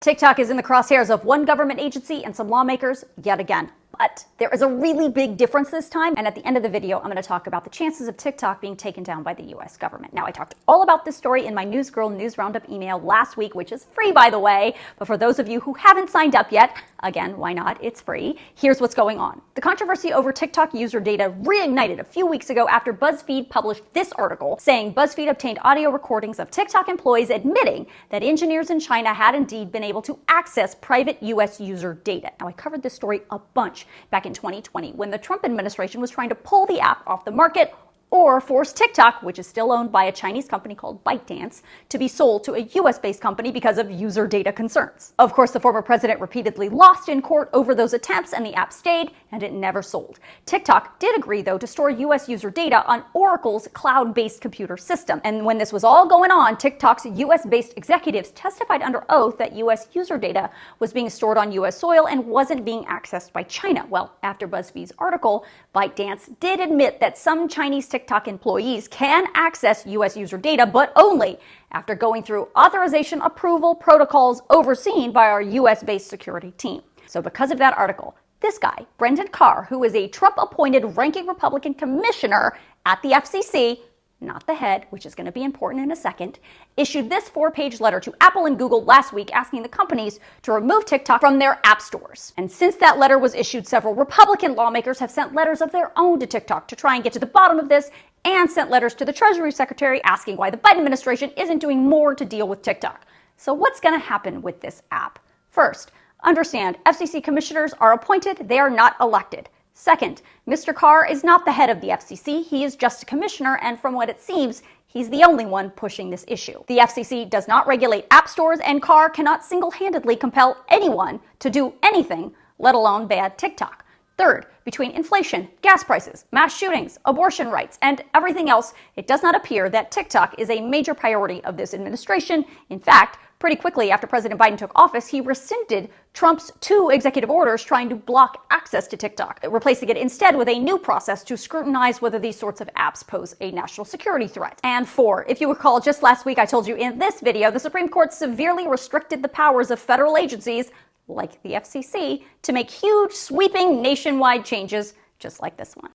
TikTok is in the crosshairs of one government agency and some lawmakers yet again. But there is a really big difference this time, and at the end of the video, I'm going to talk about the chances of TikTok being taken down by the US government. Now, I talked all about this story in my Newsgirl News Roundup email last week, which is free, by the way. But for those of you who haven't signed up yet, again, why not? It's free. Here's what's going on. The controversy over TikTok user data reignited a few weeks ago after BuzzFeed published this article saying BuzzFeed obtained audio recordings of TikTok employees admitting that engineers in China had indeed been able to access private US user data. Now, I covered this story a bunch back in 2020 when the Trump administration was trying to pull the app off the market or force TikTok, which is still owned by a Chinese company called ByteDance, to be sold to a US-based company because of user data concerns. Of course, the former president repeatedly lost in court over those attempts, and the app stayed, and it never sold. TikTok did agree, though, to store US user data on Oracle's cloud-based computer system. And when this was all going on, TikTok's US-based executives testified under oath that US user data was being stored on US soil and wasn't being accessed by China. Well, after BuzzFeed's article, ByteDance did admit that some Chinese TikTok employees can access US user data, but only after going through authorization approval protocols overseen by our US-based security team. So because of that article, this guy, Brendan Carr, who is a Trump-appointed ranking Republican commissioner at the FCC, not the head, which is going to be important in a second, issued this 4-page letter to Apple and Google last week asking the companies to remove TikTok from their app stores. And since that letter was issued, several Republican lawmakers have sent letters of their own to TikTok to try and get to the bottom of this, and sent letters to the Treasury Secretary asking why the Biden administration isn't doing more to deal with TikTok. So what's going to happen with this app? First, understand FCC commissioners are appointed, they are not elected. Second, Mr. Carr is not the head of the FCC, he is just a commissioner, and from what it seems, he's the only one pushing this issue. The FCC does not regulate app stores, and Carr cannot single-handedly compel anyone to do anything, let alone ban TikTok. Third, between inflation, gas prices, mass shootings, abortion rights, and everything else, it does not appear that TikTok is a major priority of this administration. In fact, pretty quickly after President Biden took office, he rescinded Trump's 2 executive orders trying to block access to TikTok, replacing it instead with a new process to scrutinize whether these sorts of apps pose a national security threat. And 4, if you recall, just last week I told you in this video, the Supreme Court severely restricted the powers of federal agencies like the FCC, to make huge, sweeping, nationwide changes just like this one.